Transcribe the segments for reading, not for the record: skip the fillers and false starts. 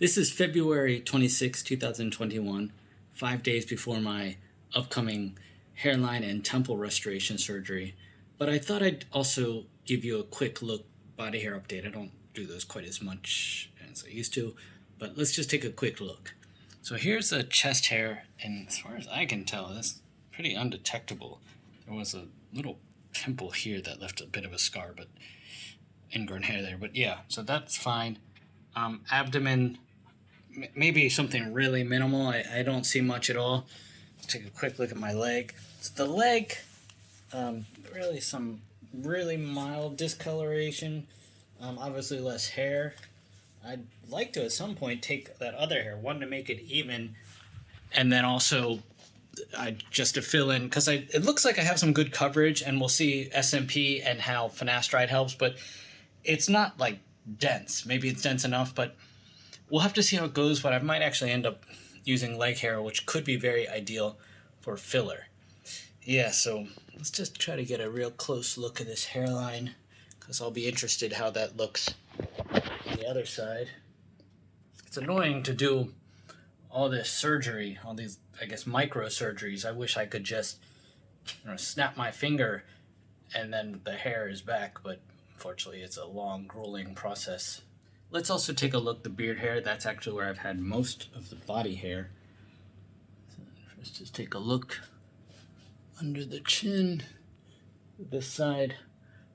This is February 26, 2021, 5 days before my upcoming hairline and temple restoration surgery. But I thought I'd also give you a quick look body hair update. I don't do those quite as much as I used to, but let's just take a quick look. So here's a chest hair, and as far as I can tell, that's pretty undetectable. There was a little pimple here that left a bit of a scar, but ingrown hair there. But yeah, so that's fine. Abdomen, maybe something really minimal. I don't see much at all. Let's take a quick look at my leg. So the leg, really some really mild discoloration. Obviously less hair. I'd like to at some point take that other hair, one to make it even, and then also just to fill in, because it looks like I have some good coverage, and we'll see SMP and how finasteride helps, but it's not like dense. Maybe it's dense enough, but we'll have to see how it goes. But I might actually end up using leg hair, which could be very ideal for filler. Yeah, so let's just try to get a real close look at this hairline, because I'll be interested how that looks on the other side. It's annoying to do all this surgery, all these, I guess, micro surgeries. I wish I could just snap my finger and then the hair is back, but unfortunately it's a long, grueling process. Let's also take a look at the beard hair. That's actually where I've had most of the body hair. So let's just take a look under the chin, this side.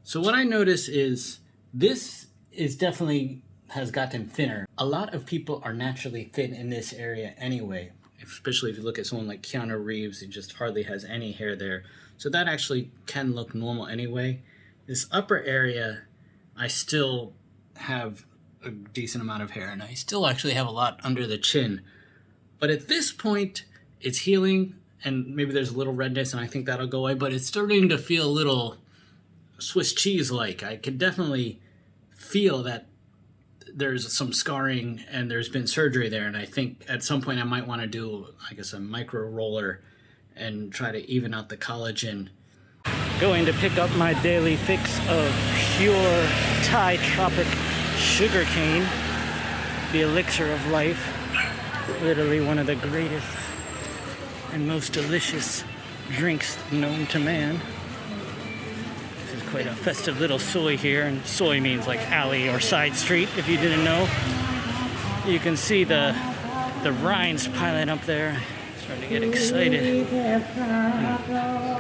So what I notice is this is definitely has gotten thinner. A lot of people are naturally thin in this area anyway, especially if you look at someone like Keanu Reeves, he just hardly has any hair there. So that actually can look normal anyway. This upper area, I still have a decent amount of hair, and I still actually have a lot under the chin. But at this point, it's healing, and maybe there's a little redness, and I think that'll go away, but it's starting to feel a little Swiss cheese-like. I can definitely feel that there's some scarring and there's been surgery there, and I think at some point I might want to do, I guess, a micro roller and try to even out the collagen. Going to pick up my daily fix of pure Thai tropic sugarcane, the elixir of life, literally one of the greatest and most delicious drinks known to man. This is quite a festive little soy here, and soy means like alley or side street, if you didn't know. You can see the rinds piling up there. Starting to get excited.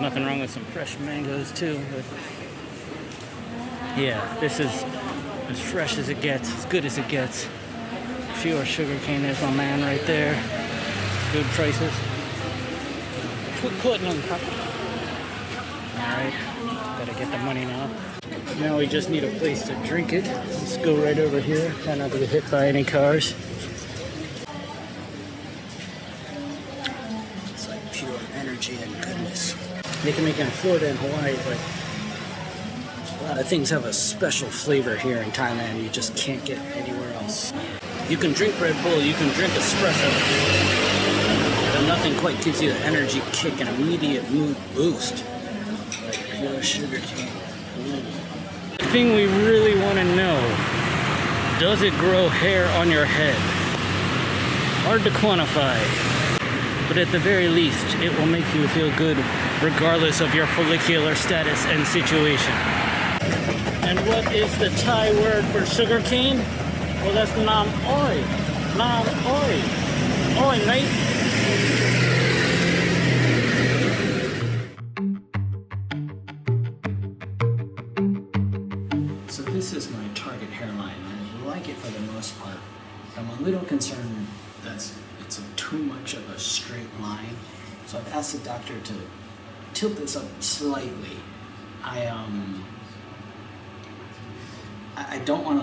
Nothing wrong with some fresh mangoes too, but yeah, this is as fresh as it gets, as good as it gets. Pure sugarcane, there's my man right there. Good prices. Putting on top. Alright, gotta get the money now. Now we just need a place to drink it. Let's go right over here. Try not to get hit by any cars. It's like pure energy and goodness. They can make it in Florida and Hawaii, but a lot of things have a special flavor here in Thailand you just can't get anywhere else. You can drink Red Bull, you can drink espresso, but nothing quite gives you the energy kick and immediate mood boost like pure sugarcane. The thing we really want to know, does it grow hair on your head? Hard to quantify, but at the very least, it will make you feel good regardless of your follicular status and situation. And what is the Thai word for sugarcane? Well, that's nam oi. Nam oi. Oi, mate. So this is my target hairline. I like it for the most part. I'm a little concerned that it's too much of a straight line. So I've asked the doctor to tilt this up slightly. I don't want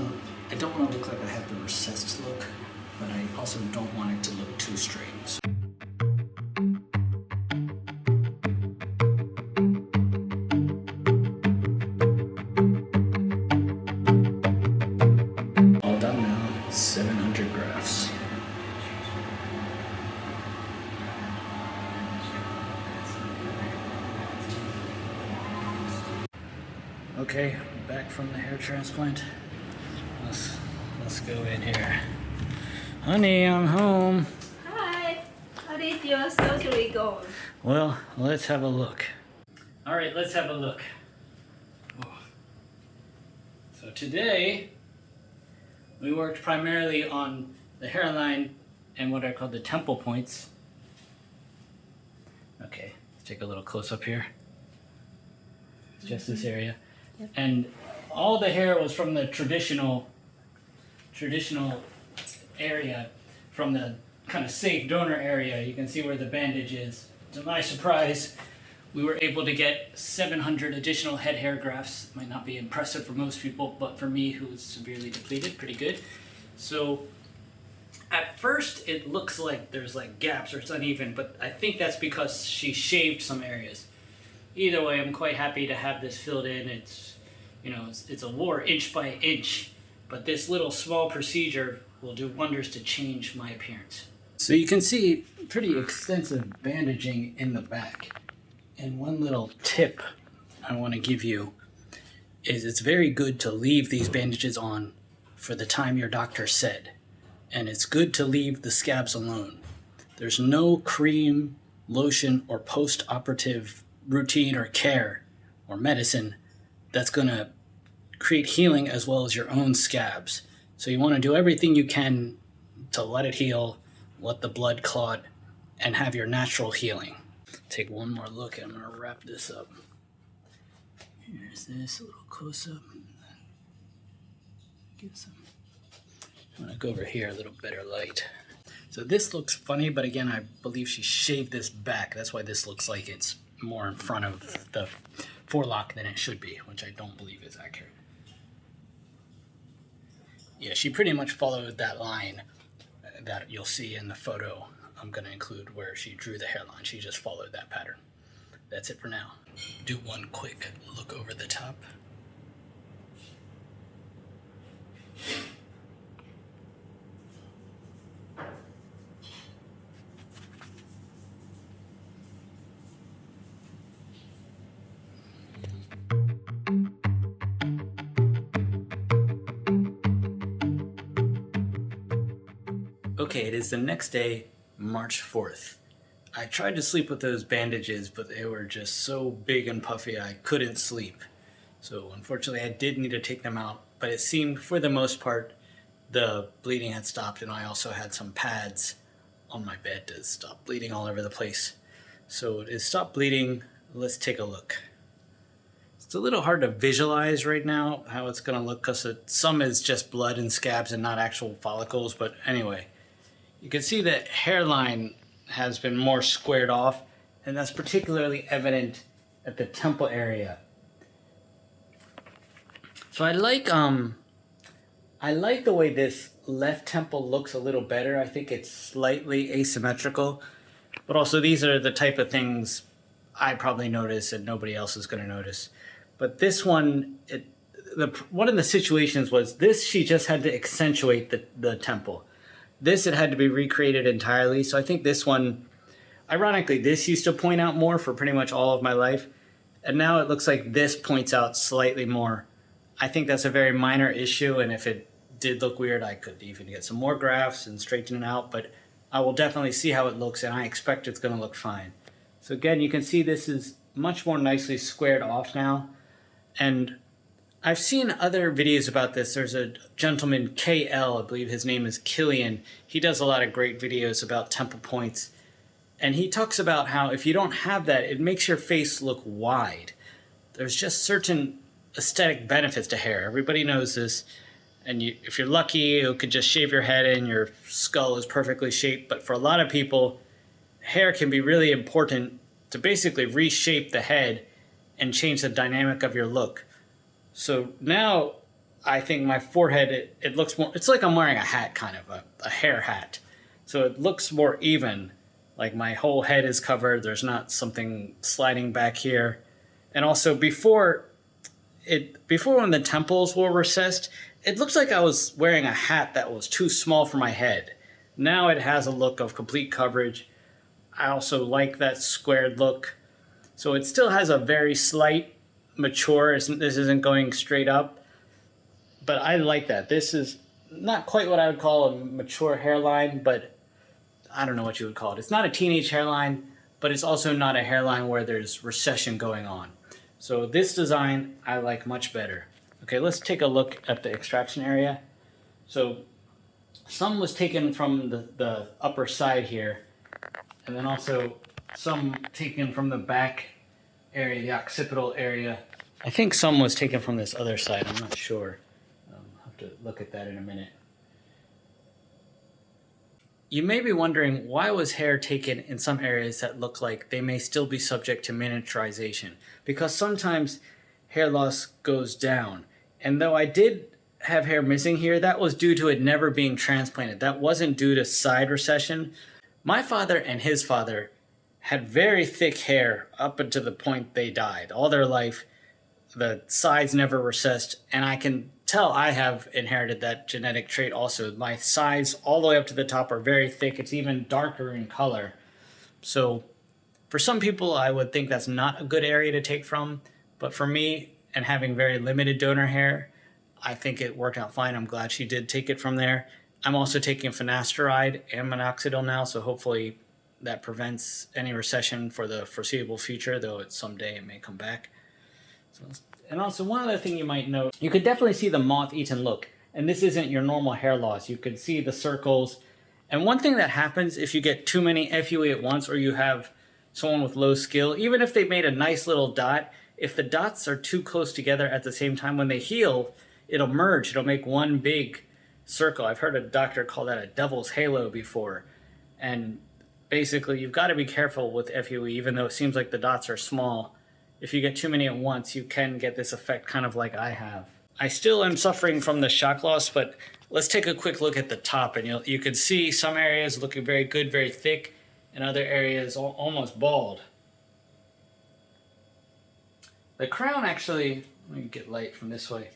to look like I have the recessed look, but I also don't want it to look too straight. So all done now. 700 grafts. Okay, back from the hair transplant. Let's go in here. Honey, I'm home. Hi, how did your surgery go? Well, let's have a look. All right, let's have a look. So today, we worked primarily on the hairline and what I call the temple points. Okay, let's take a little close up here. It's just this area. Yep. And all the hair was from the traditional area, from the kind of safe donor area. You can see where the bandage is. To my surprise, we were able to get 700 additional head hair grafts. Might not be impressive for most people, but for me, who is severely depleted, pretty good. So at first it looks like there's like gaps or it's uneven, but I think that's because she shaved some areas. Either way, I'm quite happy to have this filled in. It's, you know, it's a war inch by inch, but this little small procedure will do wonders to change my appearance. So you can see pretty extensive bandaging in the back. And one little tip I want to give you is it's very good to leave these bandages on for the time your doctor said. And it's good to leave the scabs alone. There's no cream, lotion, or post-operative routine or care or medicine that's going to create healing as well as your own scabs. So you want to do everything you can to let it heal, let the blood clot, and have your natural healing. Take one more look and I'm going to wrap this up. Here's this, a little close-up. Give some. I'm going to go over here, a little better light. So this looks funny, but again, I believe she shaved this back. That's why this looks like it's more in front of the forelock than it should be, which I don't believe is accurate. Yeah, she pretty much followed that line that you'll see in the photo I'm going to include where she drew the hairline. She just followed that pattern. That's it for now. Do one quick look over the top. Okay, it is the next day, March 4th. I tried to sleep with those bandages, but they were just so big and puffy I couldn't sleep. So unfortunately I did need to take them out, but it seemed for the most part the bleeding had stopped, and I also had some pads on my bed to stop bleeding all over the place. So it stopped bleeding. Let's take a look. It's a little hard to visualize right now how it's going to look because some is just blood and scabs and not actual follicles, but anyway. You can see that hairline has been more squared off, and that's particularly evident at the temple area. So I like the way this left temple looks a little better. I think it's slightly asymmetrical, but also these are the type of things I probably notice and nobody else is going to notice. But this one, one of the situations was this, she just had to accentuate the temple. This, it had to be recreated entirely. So I think this one, ironically, this used to point out more for pretty much all of my life. And now it looks like this points out slightly more. I think that's a very minor issue. And if it did look weird, I could even get some more grafts and straighten it out. But I will definitely see how it looks, and I expect it's going to look fine. So again, you can see this is much more nicely squared off now. And I've seen other videos about this. There's a gentleman, KL, I believe his name is Killian. He does a lot of great videos about temple points. And he talks about how if you don't have that, it makes your face look wide. There's just certain aesthetic benefits to hair. Everybody knows this. And if you're lucky, you could just shave your head and your skull is perfectly shaped. But for a lot of people, hair can be really important to basically reshape the head and change the dynamic of your look. So now I think my forehead, it looks more, it's like I'm wearing a hat, kind of a hair hat. So it looks more even, like my whole head is covered. There's not something sliding back here. And also before when the temples were recessed, it looks like I was wearing a hat that was too small for my head. Now it has a look of complete coverage. I also like that squared look. So it still has a very slight mature, this isn't going straight up, but I like that. This is not quite what I would call a mature hairline, but I don't know what you would call it. It's not a teenage hairline, but it's also not a hairline where there's recession going on. So this design I like much better. Okay, let's take a look at the extraction area. So some was taken from the upper side here, and then also some taken from the back area, the occipital area. I think some was taken from this other side, I'm not sure. I'll have to look at that in a minute. You may be wondering, why was hair taken in some areas that look like they may still be subject to miniaturization? Because sometimes hair loss goes down. And though I did have hair missing here, that was due to it never being transplanted. That wasn't due to side recession. My father and his father had very thick hair up until the point they died. All their life, the sides never recessed, and I can tell I have inherited that genetic trait also. My sides all the way up to the top are very thick. It's even darker in color. So for some people, I would think that's not a good area to take from. But for me, and having very limited donor hair, I think it worked out fine. I'm glad she did take it from there. I'm also taking finasteride and minoxidil now, so hopefully that prevents any recession for the foreseeable future, though someday it may come back. And also, one other thing you might note, you could definitely see the moth-eaten look. And this isn't your normal hair loss. You could see the circles. And one thing that happens if you get too many FUE at once, or you have someone with low skill, even if they made a nice little dot, if the dots are too close together at the same time, when they heal, it'll merge. It'll make one big circle. I've heard a doctor call that a devil's halo before. And basically, you've got to be careful with FUE, even though it seems like the dots are small. If you get too many at once, you can get this effect kind of like I have. I still am suffering from the shock loss, but let's take a quick look at the top, and you can see some areas looking very good, very thick, and other areas almost bald. The crown actually, let me get light from this way.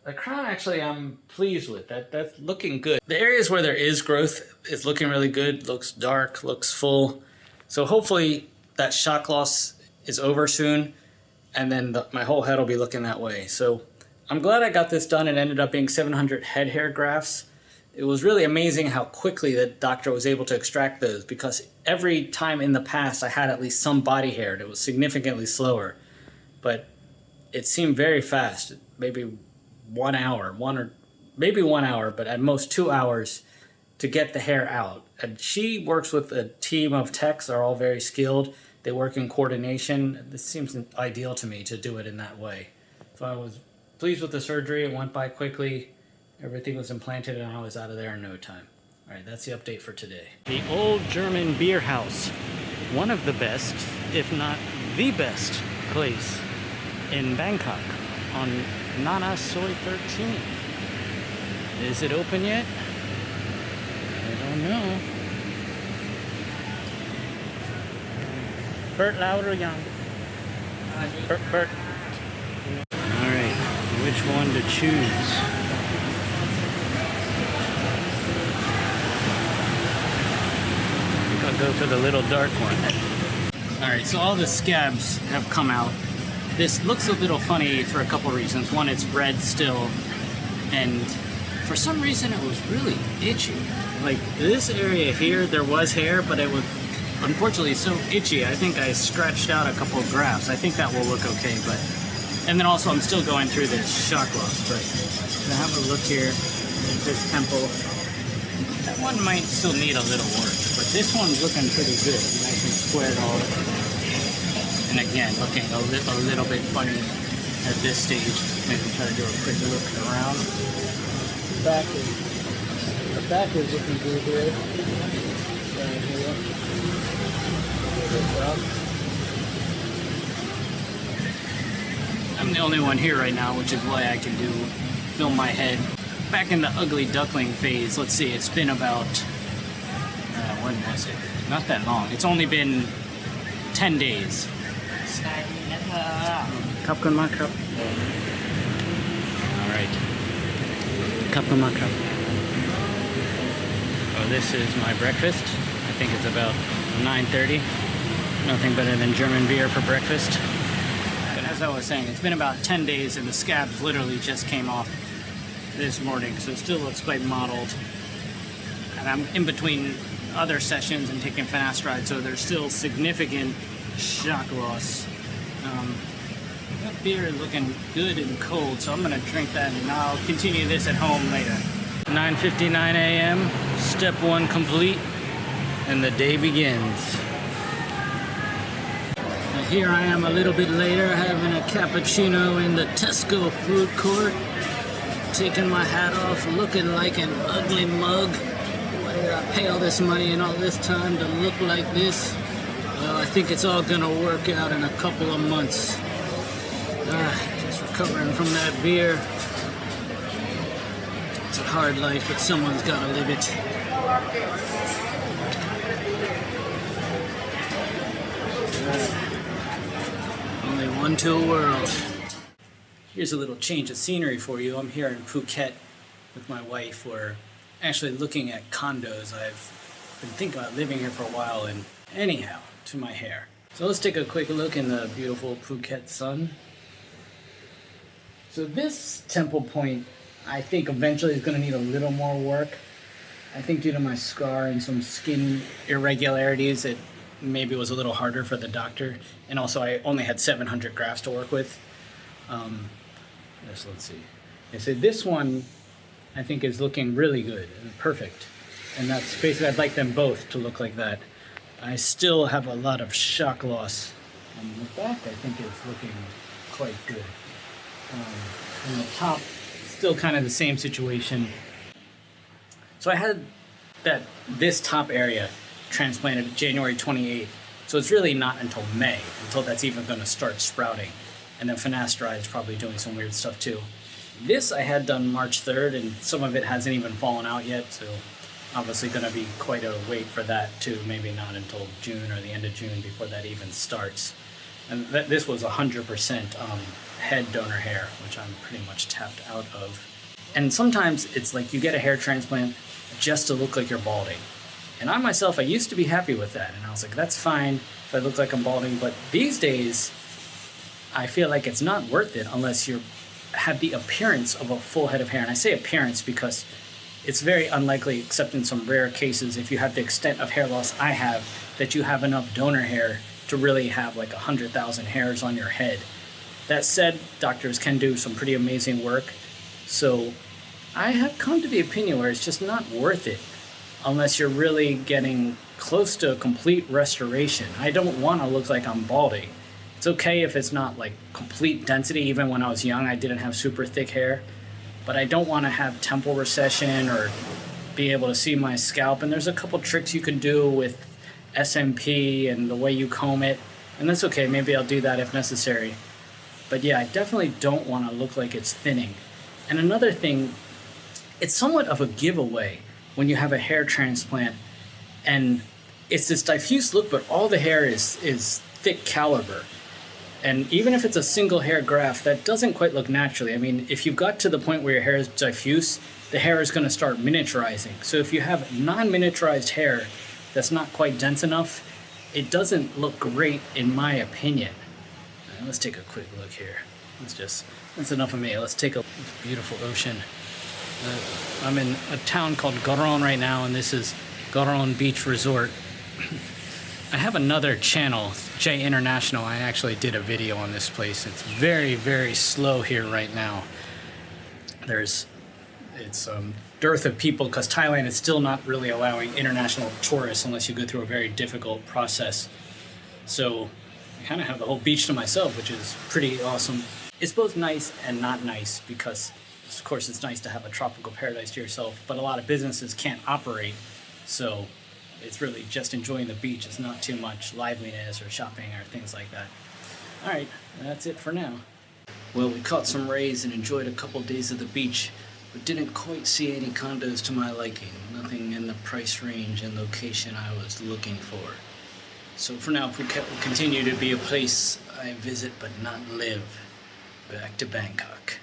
The crown actually I'm pleased with. That's looking good. The areas where there is growth is looking really good, looks dark, looks full. So hopefully that shock loss is over soon, and then my whole head will be looking that way. So I'm glad I got this done. It ended up being 700 head hair grafts. It was really amazing how quickly the doctor was able to extract those, because every time in the past I had at least some body hair, and it was significantly slower. But it seemed very fast, maybe 1 hour, maybe 1 hour, but at most 2 hours to get the hair out. And she works with a team of techs, they're all very skilled. They work in coordination. This seems ideal to me to do it in that way. So I was pleased with the surgery. It went by quickly. Everything was implanted and I was out of there in no time. All right, that's the update for today. The Old German Beer House. One of the best, if not the best, place in Bangkok on Nana Soi 13. Is it open yet? I don't know. Bert loud or young? Bert. Alright, which one to choose? I think I'll go for the little dark one. Alright, so all the scabs have come out. This looks a little funny for a couple reasons. One, it's red still, and for some reason it was really itchy. Like this area here, there was hair, but it was unfortunately so itchy. I think I scratched out a couple of grafts. I think that will look okay, but and then also I'm still going through this shock loss. But I'm gonna have a look here. This temple. That one might still need a little work, but this one's looking pretty good. Nice and squared all. And again, looking a little bit funny at this stage. Maybe try to do a quick look around. The back is looking good here. Right here. I'm the only one here right now, which is why I can film my head. Back in the ugly duckling phase, let's see, it's been about, when was it? Not that long. It's only been 10 days. Cup con ma cup. Alright. Cup con ma cup. Oh, this is my breakfast. I think it's about 9:30. Nothing better than German beer for breakfast. But as I was saying, it's been about 10 days and the scabs literally just came off. this morning, so it still looks quite mottled. And I'm in between other sessions and taking finasteride, so there's still significant shock loss. That beer is looking good and cold, so I'm gonna drink that and I'll continue this at home later. 9:59 a.m., step one complete, and the day begins. Now here I am a little bit later having a cappuccino in the Tesco food court, taking my hat off, looking like an ugly mug. Why did I pay all this money and all this time to look like this? Well, I think it's all gonna work out in a couple of months. Just recovering from that beer. It's a hard life, but someone's gotta live it. Only one to a world. Here's a little change of scenery for you. I'm here in Phuket with my wife. We're actually looking at condos. I've been thinking about living here for a while, and anyhow, to my hair. So let's take a quick look in the beautiful Phuket sun. So this temple point, I think eventually is going to need a little more work. I think due to my scar and some skin irregularities, it maybe was a little harder for the doctor. And also I only had 700 grafts to work with. Let's see. I said this one I think is looking really good and perfect. And that's basically, I'd like them both to look like that. I still have a lot of shock loss. And the back I think is looking quite good. And the top, still kind of the same situation. So I had this top area transplanted January 28th. So it's really not until May, until that's even going to start sprouting. And then finasteride is probably doing some weird stuff too. This I had done March 3rd, and some of it hasn't even fallen out yet, so obviously going to be quite a wait for that too. Maybe not until June or the end of June before that even starts. And this was 100% head donor hair, which I'm pretty much tapped out of. And sometimes it's like you get a hair transplant just to look like you're balding. And I myself, I used to be happy with that. And I was like, that's fine if I look like I'm balding. But these days, I feel like it's not worth it unless you have the appearance of a full head of hair. And I say appearance because it's very unlikely, except in some rare cases, if you have the extent of hair loss I have, that you have enough donor hair to really have like 100,000 hairs on your head. That said, doctors can do some pretty amazing work. So I have come to the opinion where it's just not worth it unless you're really getting close to a complete restoration. I don't want to look like I'm balding. It's okay if it's not like complete density. Even when I was young, I didn't have super thick hair. But I don't want to have temple recession or be able to see my scalp. And there's a couple tricks you can do with SMP and the way you comb it. And that's okay. Maybe I'll do that if necessary. But yeah, I definitely don't want to look like it's thinning. And another thing, it's somewhat of a giveaway when you have a hair transplant and it's this diffuse look, but all the hair is thick caliber. And even if it's a single hair graft, that doesn't quite look naturally. I mean, if you got to the point where your hair is diffuse, the hair is going to start miniaturizing. So if you have non-miniaturized hair that's not quite dense enough, it doesn't look great in my opinion. Let's take a quick look here. That's enough of me. Let's take a beautiful ocean. I'm in a town called Goron right now, and this is Goron Beach Resort. I have another channel, J International. I actually did a video on this place. It's very, very slow here right now. It's dearth of people because Thailand is still not really allowing international tourists unless you go through a very difficult process. So I kind of have the whole beach to myself, which is pretty awesome. It's both nice and not nice because, of course, it's nice to have a tropical paradise to yourself, but a lot of businesses can't operate, so it's really just enjoying the beach. It's not too much liveliness or shopping or things like that. All right, that's it for now. Well, we caught some rays and enjoyed a couple days of the beach, but didn't quite see any condos to my liking. Nothing in the price range and location I was looking for. So for now, Phuket will continue to be a place I visit but not live. Back to Bangkok.